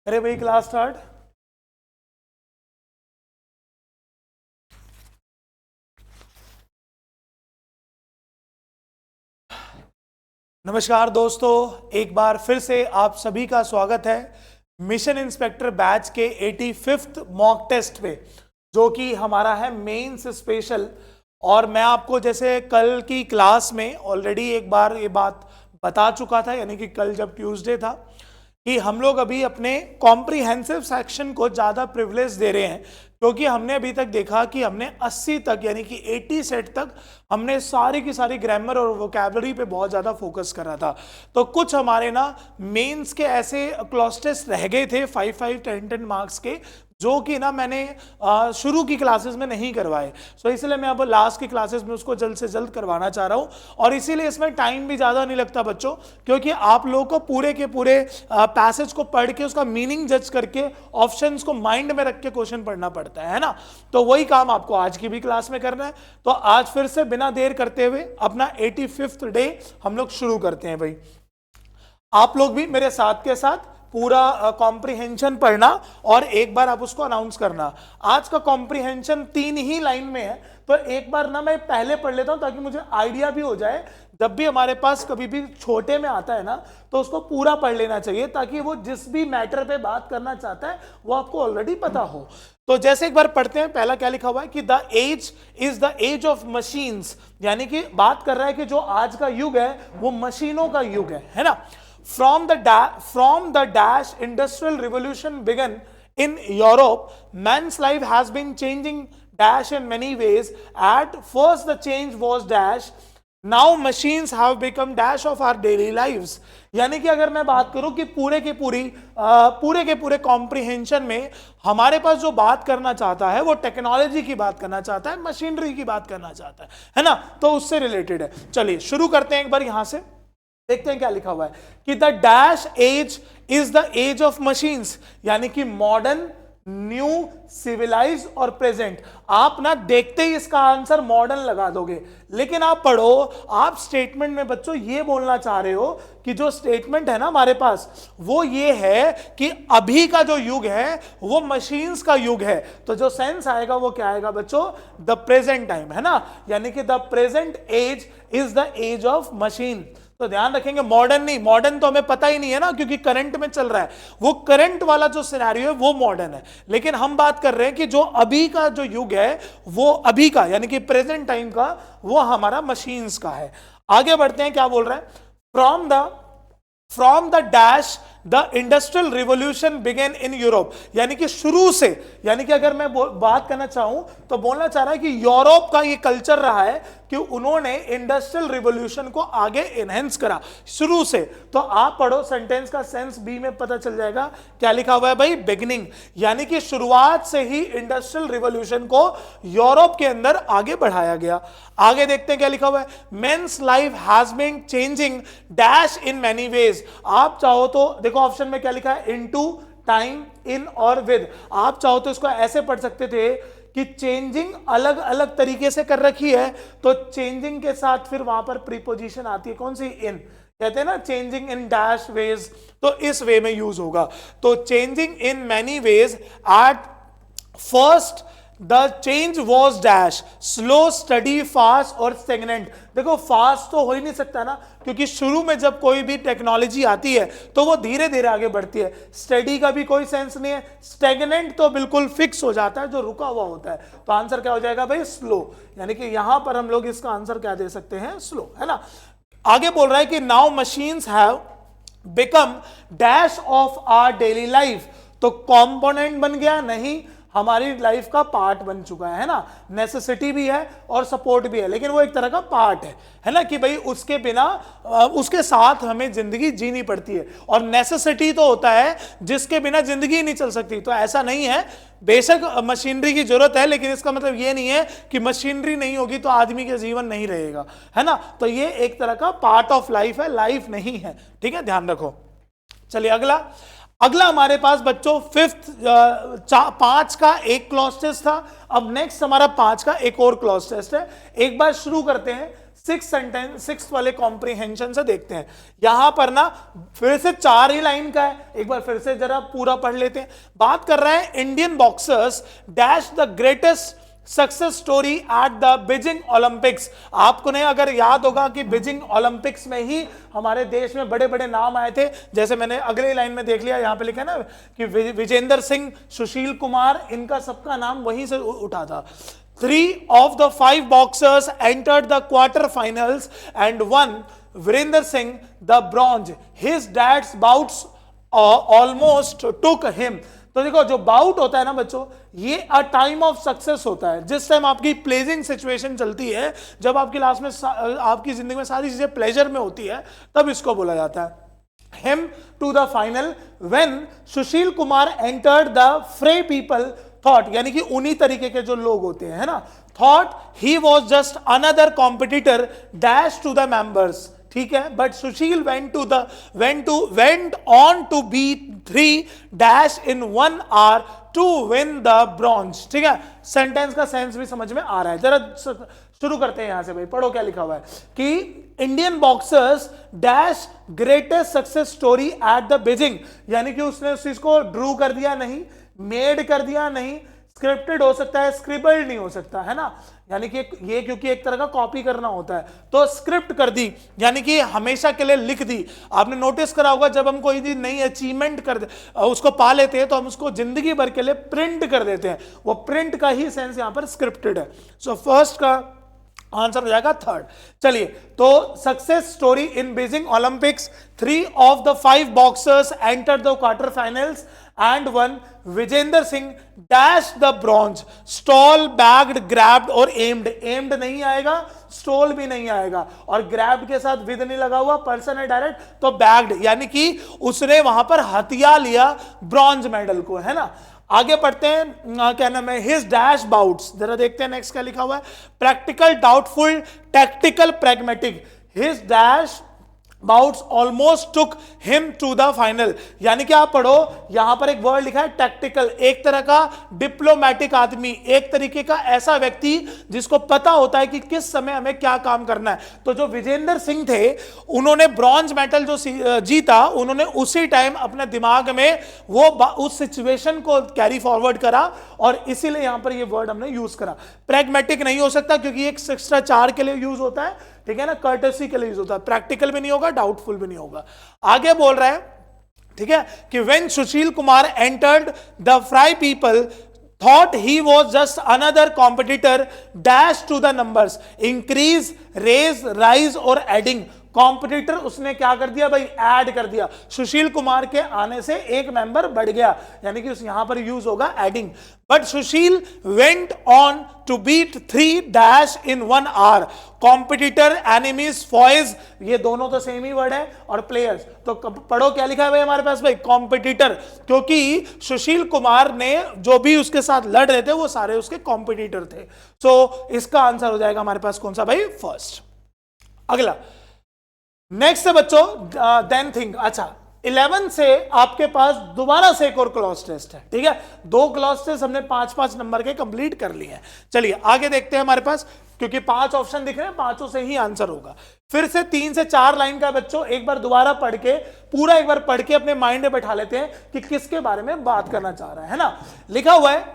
अरे भाई class start. नमस्कार दोस्तों, एक बार फिर से आप सभी का स्वागत है मिशन इंस्पेक्टर बैच के 85th मॉक टेस्ट पे, जो कि हमारा है मेंस स्पेशल। और मैं आपको जैसे कल की क्लास में ऑलरेडी एक बार ये बात बता चुका था, यानी कि कल जब ट्यूसडे था, कि हम लोग अभी अपने कॉम्प्रिहेंसिव सेक्शन को ज़्यादा प्रिविलेज दे रहे हैं, क्योंकि हमने अभी तक देखा कि हमने 80 तक यानी कि 80 सेट तक हमने सारी की सारी ग्रामर और वोकैबुलरी पे बहुत ज़्यादा फोकस करा था। तो कुछ हमारे ना मेंस के ऐसे क्लॉज टेस्ट रह गए थे 5-5, 10-10 मार्क्स के, जो कि ना मैंने शुरू की क्लासेस में नहीं करवाए। सो इसलिए मैं अब लास्ट की क्लासेस में उसको जल्द से जल्द करवाना चाह रहा हूँ, और इसीलिए इसमें टाइम भी ज़्यादा नहीं लगता बच्चों, क्योंकि आप लोगों को पूरे के पूरे पैसेज को पढ़ के उसका मीनिंग जज करके ऑप्शंस को माइंड में रख के क्वेश्चन पढ़ना पड़ता है ना। तो वही काम आपको आज की भी क्लास में करना है। तो आज फिर से बिना देर करते हुए अपना 85th डे हम लोग शुरू करते हैं। भाई आप लोग भी मेरे साथ के साथ पूरा कॉम्प्रिहेंशन पढ़ना और एक बार आप उसको अनाउंस करना। आज का कॉम्प्रिहेंशन 3 ही लाइन में है, तो एक बार ना मैं पहले पढ़ लेता हूं ताकि मुझे आइडिया भी हो जाए। जब भी हमारे पास कभी भी छोटे में आता है ना, तो उसको पूरा पढ़ लेना चाहिए, ताकि वो जिस भी मैटर पे बात करना चाहता है वो आपको ऑलरेडी पता हो। तो जैसे एक बार पढ़ते हैं, पहला क्या लिखा हुआ है कि the age is the age of machines, यानी कि बात कर रहा है कि जो आज का युग है वो मशीनों का युग है ना। From the dash industrial revolution began in Europe, man's life has been changing dash in many ways. At first the change was dash, now machines have become dash of our daily lives. यानी कि अगर मैं बात करूं कि पूरे के पूरे कॉम्प्रिहेंशन में हमारे पास जो बात करना चाहता है वो टेक्नोलॉजी की बात करना चाहता है, मशीनरी की बात करना चाहता है ना। तो उससे रिलेटेड है। चलिए शुरू करते हैं एक बार यहां से, देखते हैं क्या लिखा हुआ है कि the dash age is the age of machines, यानी कि मॉडर्न, न्यू, सिविलाइज और प्रेजेंट। आप ना देखते ही इसका आंसर मॉडर्न लगा दोगे, लेकिन आप पढ़ो, आप स्टेटमेंट में बच्चों ये बोलना चाह रहे हो कि जो स्टेटमेंट है ना हमारे पास वो ये है कि अभी का जो युग है वो मशीन्स का युग है। तो जो सेंस आएगा वो क्या आएगा बच्चों? द प्रेजेंट टाइम, है ना। यानी कि the present age is the age of machine. तो ध्यान रखेंगे, मॉडर्न नहीं, मॉडर्न तो हमें पता ही नहीं है ना, क्योंकि करंट में चल रहा है। वो करंट वाला जो सिनेरियो है वो मॉडर्न है, लेकिन हम बात कर रहे हैं कि जो अभी का जो युग है वो अभी का, यानी कि प्रेजेंट टाइम का, वो हमारा मशीन्स का है। आगे बढ़ते हैं, क्या बोल रहा है? From the dash the industrial revolution began in Europe, यानी कि शुरू से, यानी कि अगर मैं बात करना चाहूं तो बोलना चाह रहा है कि यूरोप का ये कल्चर रहा है कि उन्होंने इंडस्ट्रियल रिवोल्यूशन को आगे एनहेंस करा शुरू से। तो आप पढ़ो, सेंटेंस का सेंस बी में पता चल जाएगा। क्या लिखा हुआ है भाई? बिगिनिंग, यानी कि शुरुआत से ही इंडस्ट्रियल रिवोल्यूशन को यूरोप के अंदर आगे बढ़ाया गया। आगे देखते हैं क्या लिखा हुआ है। Men's life has been changing dash in many ways. आप चाहो तो देखो ऑप्शन में क्या लिखा है, इनटू, टाइम, इन और विद। आप चाहो तो इसको ऐसे पढ़ सकते थे कि चेंजिंग अलग अलग तरीके से कर रखी है, तो चेंजिंग के साथ फिर वहां पर प्रीपोजिशन आती है, कौन सी? इन। कहते हैं ना चेंजिंग इन डैश वेज, तो इस वे में यूज होगा। तो changing in many ways, at first the change was dash, slow, study, fast और स्टेगनेंट। देखो फास्ट तो हो ही नहीं सकता ना, क्योंकि शुरू में जब कोई भी टेक्नोलॉजी आती है तो वो धीरे धीरे आगे बढ़ती है। स्टडी का भी कोई सेंस नहीं है। स्टेगनेंट तो बिल्कुल फिक्स हो जाता है, जो रुका हुआ होता है। तो आंसर क्या हो जाएगा भाई? स्लो। यानी कि यहां पर हम लोग इसका आंसर क्या दे सकते हैं? स्लो, है ना। आगे बोल रहा है कि now machines have become dash of our daily life. तो कॉम्पोनेंट बन गया? नहीं, हमारी लाइफ का पार्ट बन चुका है ना। नेसेसिटी भी है और सपोर्ट भी है, लेकिन वो एक तरह का पार्ट है ना, कि भाई उसके बिना, उसके साथ हमें जिंदगी जीनी पड़ती है। और नेसेसिटी तो होता है जिसके बिना जिंदगी नहीं चल सकती। तो ऐसा नहीं है, बेशक मशीनरी की जरूरत है, लेकिन इसका मतलब ये नहीं है कि मशीनरी नहीं होगी तो आदमी का जीवन नहीं रहेगा, है ना। तो ये एक तरह का पार्ट ऑफ लाइफ है, लाइफ नहीं है। ठीक है, ध्यान रखो। चलिए अगला हमारे पास बच्चों 5 का एक क्लॉज टेस्ट था। अब नेक्स्ट हमारा 5 का एक और क्लॉज टेस्ट है। एक बार शुरू करते हैं सिक्स वाले कॉम्प्रिहेंशन से देखते हैं। यहां पर ना फिर से 4 ही लाइन का है, एक बार फिर से जरा पूरा पढ़ लेते हैं। बात कर रहे हैं Indian boxers dash the greatest success story at the Beijing Olympics. आपको नहीं अगर याद होगा कि बीजिंग ओलंपिक्स में ही हमारे देश में बड़े बड़े नाम आए थे, जैसे मैंने अगले लाइन में देख लिया, यहां पे लिखा है ना कि विजेंद्र सिंह, सुशील कुमार, इनका सबका नाम वहीं से उठा था। 3 of the 5 boxers entered the quarterfinals and one, Virender Singh, the bronze. His dad's bouts almost took him. तो देखो जो बाउट होता है ना बच्चों, ये अ टाइम ऑफ सक्सेस होता है। जिस टाइम आपकी प्लेजिंग सिचुएशन चलती है, जब आपकी लास्ट में आपकी जिंदगी में सारी चीजें प्लेजर में होती है, तब इसको बोला जाता है। Him to the final when Sushil Kumar entered the fray, people thought, यानी कि उन्हीं तरीके के जो लोग होते हैं, है ना, thought he was just another competitor dash to the members, ठीक है, but Sushil went on to beat 3 dash in 1 hour to win the bronze, ठीक है। सेंटेंस का सेंस भी समझ में आ रहा है, जरा शुरू करते हैं यहां से भाई, पढ़ो क्या लिखा हुआ है कि Indian boxers dash greatest success story at the Beijing, यानी कि उसने उस चीज को ड्रू कर दिया नहीं, मेड कर दिया नहीं, स्क्रिप्टेड हो सकता है, स्क्रिबल्ड नहीं हो सकता, है ना, यानी कि ये क्योंकि एक तरह का कॉपी करना होता है, तो स्क्रिप्ट कर दी, यानी कि हमेशा के लिए लिख दी। आपने नोटिस करा होगा जब हम कोई नई अचीवमेंट कर उसको पा लेते हैं तो हम उसको जिंदगी भर के लिए प्रिंट कर देते हैं, वो प्रिंट का ही सेंस यहां पर स्क्रिप्टेड है। सो फर्स्ट का आंसर हो जाएगा 3rd। चलिए, तो success story in Beijing Olympics, 3 of the 5 boxers entered the quarter finals and one, Vijender Singh dash the bronze, stall, bagged, grabbed और एम्ड। एम्ड नहीं आएगा, स्टॉल भी नहीं आएगा, और ग्रैब्ड के साथ विद नहीं लगा हुआ, पर्सन है डायरेक्ट, तो बैग्ड, यानी कि उसने वहां पर हथिया लिया ब्रॉन्ज मेडल को, है ना। आगे पढ़ते हैं, क्या नाम है, हिज डैश बाउट्स, जरा देखते हैं नेक्स्ट क्या लिखा हुआ है, practical, doubtful, tactical, pragmatic. His dash bouts almost took him to the final, यानी कि आप पढ़ो, यहां पर एक वर्ड लिखा है टैक्टिकल, एक तरह का डिप्लोमैटिक आदमी, एक तरीके का ऐसा व्यक्ति जिसको पता होता है कि किस समय हमें क्या काम करना है। तो जो विजेंद्र सिंह थे, उन्होंने ब्रॉन्ज मेडल जो जीता, उन्होंने उसी टाइम अपने दिमाग में वो उस सिचुएशन को कैरी फॉरवर्ड करा, और इसीलिए यहां पर ये वर्ड हमने यूज करा। प्रैग्मेटिक नहीं हो सकता क्योंकि एक शिष्टाचार के लिए यूज होता है, ठीक है ना, कर्टेसी के लिए यूज होता है, प्रैक्टिकल भी नहीं होगा, डाउटफुल भी नहीं होगा। आगे बोल रहा है, ठीक है, कि when Sushil Kumar entered the fray, people thought he was just another competitor dash to the numbers, increase, raise, rise और एडिंग। कॉम्पिटिटर उसने क्या कर दिया भाई, ऐड कर दिया, सुशील कुमार के आने से एक मेंबर बढ़ गया, यानी कि यहां पर यूज होगा adding. But Sushil went on to beat 3 dash in 1 hour, competitor, enemies, foes, ये दोनों तो सेम ही वर्ड है, और प्लेयर्स। तो पढ़ो क्या लिखा है भाई हमारे पास, भाई कॉम्पिटिटर, क्योंकि सुशील कुमार ने जो भी उसके साथ लड़ रहे थे वो सारे उसके कॉम्पिटिटर थे। सो इसका आंसर हो जाएगा हमारे पास कौन सा भाई, 1st। अगला नेक्स्ट है बच्चों, देन थिंक। अच्छा, 11 से आपके पास दोबारा से एक और क्लॉज टेस्ट है, ठीक है, 2 क्लॉज टेस्ट हमने 5-5 नंबर के कंप्लीट कर लिए हैं। चलिए आगे देखते हैं हमारे पास, क्योंकि 5 ऑप्शन दिख रहे हैं, 5 से ही आंसर होगा। फिर से 3 से 4 लाइन का बच्चों एक बार दोबारा पढ़ के, पूरा एक बार पढ़ के अपने माइंड में बैठा लेते हैं कि किसके बारे में बात करना चाह रहा है ना। लिखा हुआ है,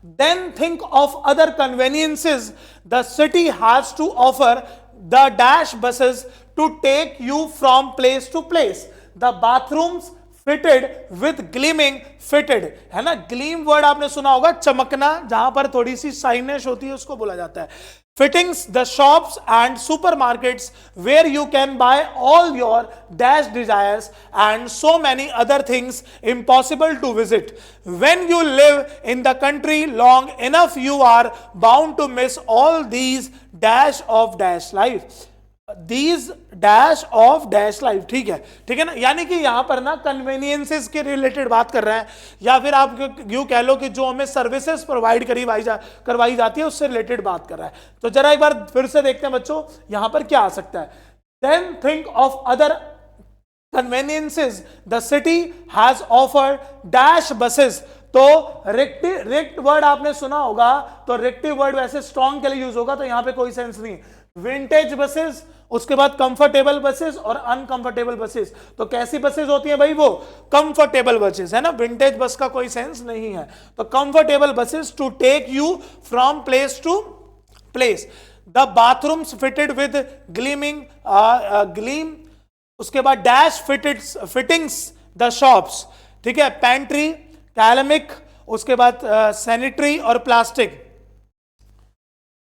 then think of other conveniences the city has to offer, the dash buses to take you from place to place, the bathrooms fitted with gleaming, fitted, है ना, gleam word आपने सुना होगा, चमकना, जहां पर थोड़ी सी शाइनिश होती है उसको बोला जाता है। fittings, the shops and supermarkets where you can buy all your dash desires and so many other things impossible to visit. When you live in the country long enough, you are bound to miss all these dash of dash life. These dash of dash life, ठीक है ना, यानी कि यहां पर ना conveniences के related बात कर रहा है, या फिर आप यूं कह लो कि जो हमें सर्विसेज प्रोवाइड करवाई जाती है उससे रिलेटेड बात कर रहा है। तो जरा एक बार फिर से देखते हैं बच्चों, यहां पर क्या आ सकता है, then think of other conveniences the city has offered dash buses. तो रिक्ट वर्ड आपने सुना होगा, तो रिक्टिव वर्ड वैसे स्ट्रॉन्ग के लिए यूज होगा, तो यहां पे कोई सेंस नहीं, विंटेज बसेस, उसके बाद कंफर्टेबल बसेस और अनकंफर्टेबल बसेस। तो कैसी बसेस होती हैं भाई? वो कंफर्टेबल बसेस, है ना। विंटेज बस का कोई सेंस नहीं है। तो comfortable buses to take you from place to place. The bathrooms fitted with gleaming gleam, उसके बाद डैश फिटिंग्स द शॉप्स, ठीक है, पेंट्री, कैलमिक, उसके बाद सैनिटरी और प्लास्टिक।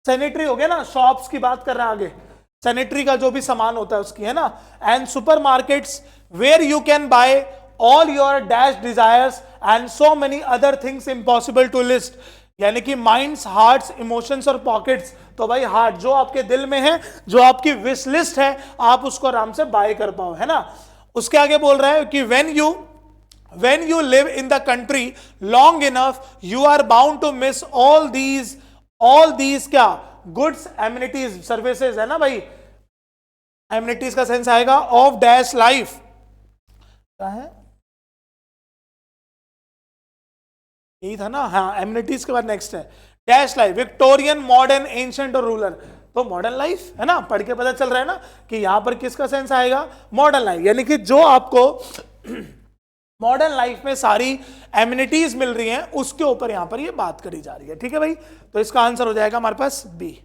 सैनिटरी हो गया ना, शॉप्स की बात कर रहे हैं आगे, सैनिटरी का जो भी सामान होता है उसकी, है ना। And supermarkets where you can buy all your dash desires and so many other things impossible to list, यानी कि माइंड्स, हार्ट्स, इमोशंस और पॉकेट्स। तो भाई हार्ट जो आपके दिल में है, जो आपकी विश लिस्ट है, आप उसको आराम से बाय कर पाओ, है ना। उसके आगे बोल रहा है कि when you live in the country long enough you are bound to miss all these क्या गुड्स, एमिनिटीज, सर्विसेज, है ना भाई। एमिनिटीज का सेंस आएगा ऑफ डैश लाइफ, क्या है यही था ना, हाँ। एमिनिटीज के बाद नेक्स्ट है dash life, Victorian, modern, ancient और रूरल। तो मॉडर्न लाइफ, है ना, पढ़ के पता चल रहा है ना कि यहां पर किसका सेंस आएगा? मॉडर्न लाइफ, यानी कि जो आपको मॉडर्न लाइफ में सारी एमिनिटीज मिल रही हैं उसके ऊपर यहां पर ये बात करी जा रही है, ठीक है भाई। तो इसका आंसर हो जाएगा हमारे पास बी।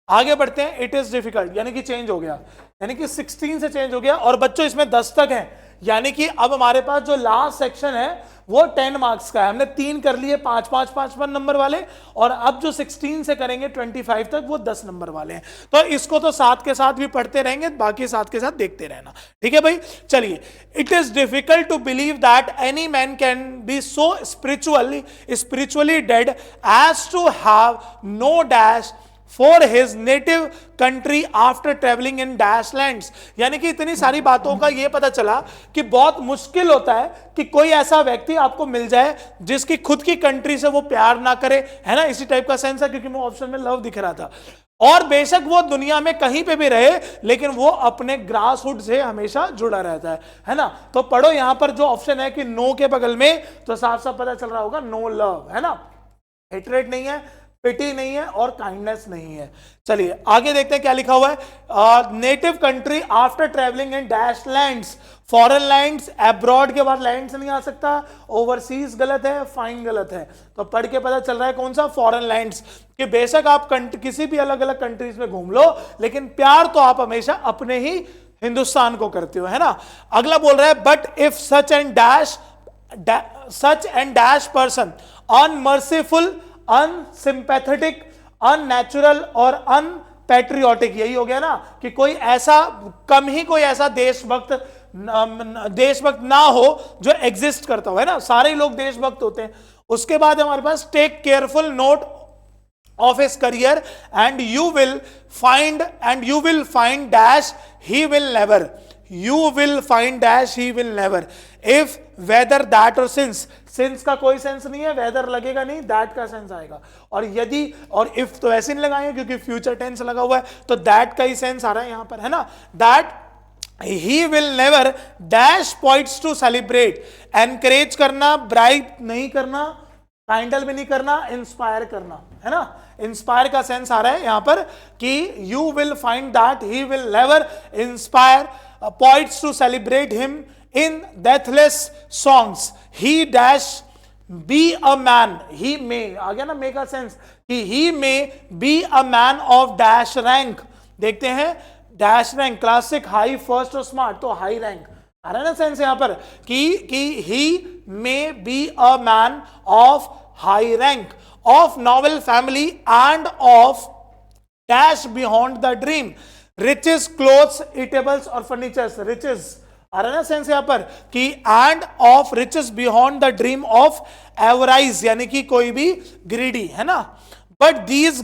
आगे बढ़ते हैं। इट इज डिफिकल्ट, यानी कि चेंज हो गया, यानी कि 16 से चेंज हो गया। और बच्चों इसमें 10 तक है, यानी कि अब हमारे पास जो लास्ट सेक्शन है वो 10 मार्क्स का है। हमने 3 कर लिए 5-5 नंबर वाले, और अब जो 16 से करेंगे 25 तक वो 10 नंबर वाले हैं। तो इसको तो साथ के साथ भी पढ़ते रहेंगे, बाकी साथ के साथ देखते रहना, ठीक है भाई। चलिए, it is difficult to believe that any man can be so spiritually dead as to have no dash for his native country after travelling in dash lands, यानी कि इतनी सारी बातों का ये पता चला कि बहुत मुश्किल होता है कि कोई ऐसा व्यक्ति आपको मिल जाए जिसकी खुद की कंट्री से वो प्यार ना करे, है ना। इसी टाइप का सेंस है, क्योंकि वो ऑप्शन में लव दिख रहा था। और बेशक वो दुनिया में कहीं पे भी रहे, लेकिन वो अपने ग्रासहुड से हमेशा जुड़ा रहता है ना। तो पढ़ो यहां पर जो ऑप्शन है कि नो के बगल में, तो साफ साफ पता चल रहा होगा नो लव, है ना। हेट्रेड नहीं है, पिटी नहीं है और काइंडनेस नहीं है। चलिए आगे देखते हैं क्या लिखा हुआ है। Native country after travelling in dash lands, foreign lands, abroad के बाद लैंड्स नहीं आ सकता, ओवरसीज गलत है, फाइन गलत है। तो पढ़ के पता चल रहा है कौन सा? Foreign lands. कि बेशक आप किसी भी अलग अलग कंट्रीज में घूम लो, लेकिन प्यार तो आप हमेशा अपने ही हिंदुस्तान को करते हो, है ना। अगला बोल रहा है but if such and dash person unmerciful, unsympathetic, unnatural और अनपैट्रियोटिक, यही हो गया ना कि कोई ऐसा कम ही कोई ऐसा देशभक्त ना हो जो एग्जिस्ट करता हो, है ना। सारे लोग देशभक्त होते हैं। उसके बाद हमारे पास take careful note of his career and you will find dash he will never, you will find dash he will never, if whether that or since का कोई सेंस नहीं है, वेदर लगेगा नहीं, दैट का सेंस आएगा। और यदि और इफ तो ऐसे नहीं लगाएंगे क्योंकि फ्यूचर टेंस लगा हुआ है, तो दैट का ही सेंस आ रहा है यहां पर, है ना। That he will never dash points to celebrate, encourage करना, ब्राइब नहीं करना, काइंडल भी नहीं करना, इंस्पायर करना, है ना। इंस्पायर का सेंस आ रहा है यहां पर कि you will find that he will never inspire poets to celebrate him in deathless songs, he dash be a man, he may, आ गया ना may का सेंस कि he may be a man of dash rank। देखते हैं dash rank, classic, high, first और smart, तो high rank आ रहा है ना सेंस यहां पर कि he may be a man of high rank, of noble family and of dash beyond the dream, riches, clothes, eatables और furnitures, riches आ रहा है ना सेंस यहां पर कि and of riches beyond the dream of avarice, यानी कि कोई भी greedy, है ना। but these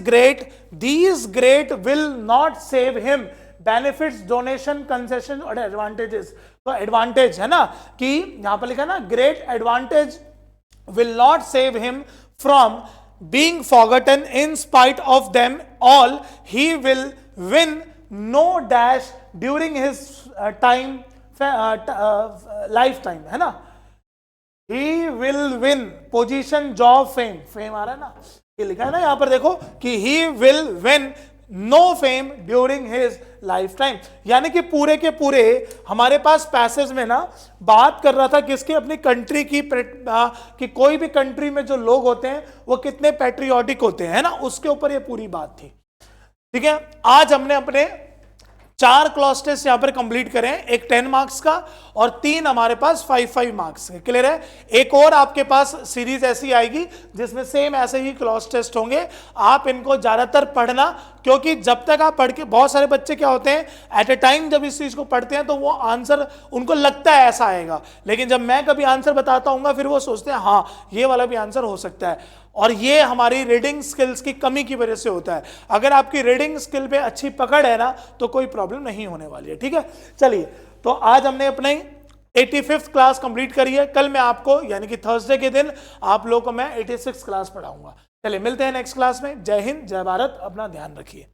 great will not save him, benefits, donation, concession और advantages। तो advantage है ना कि यहां पर लिखा ना great advantage will not save him from being forgotten, in spite of them all he will win no dash during his lifetime, है ना। he will win position, job, fame आ रहा है ना, ये लिखा है ना यहां पर देखो कि he will win no fame during his lifetime. यानी कि पूरे के पूरे हमारे पास पैसेज में ना बात कर रहा था किसकी, अपनी कंट्री की, कि कोई भी कंट्री में जो लोग होते हैं वो कितने पैट्रियोटिक होते हैं ना, उसके ऊपर ये पूरी बात थी। ठीक है, आज हमने अपने 4 क्लॉज टेस्ट यहां पर कंप्लीट करें, एक 10 मार्क्स का और 3 हमारे पास 5 मार्क्स के। क्लियर है? एक और आपके पास सीरीज ऐसी आएगी जिसमें सेम ऐसे ही क्लॉज टेस्ट होंगे। आप इनको ज्यादातर पढ़ना, क्योंकि जब तक आप पढ़ के, बहुत सारे बच्चे क्या होते हैं एट ए टाइम जब इस चीज को पढ़ते हैं तो वो आंसर उनको लगता है ऐसा आएगा, लेकिन जब मैं कभी आंसर बताता हूँ फिर वो सोचते हैं हाँ ये वाला भी आंसर हो सकता है। और ये हमारी रीडिंग स्किल्स की कमी की वजह से होता है। अगर आपकी रीडिंग स्किल पे अच्छी पकड़ है ना तो कोई प्रॉब्लम नहीं होने वाली है। ठीक है, चलिए, तो आज हमने अपने 85th क्लास कंप्लीट करी है। कल मैं आपको यानी कि थर्सडे के दिन आप लोगों को मैं 86th क्लास पढ़ाऊंगा। चलिए मिलते हैं नेक्स्ट क्लास में। जय हिंद, जय भारत, अपना ध्यान रखिए।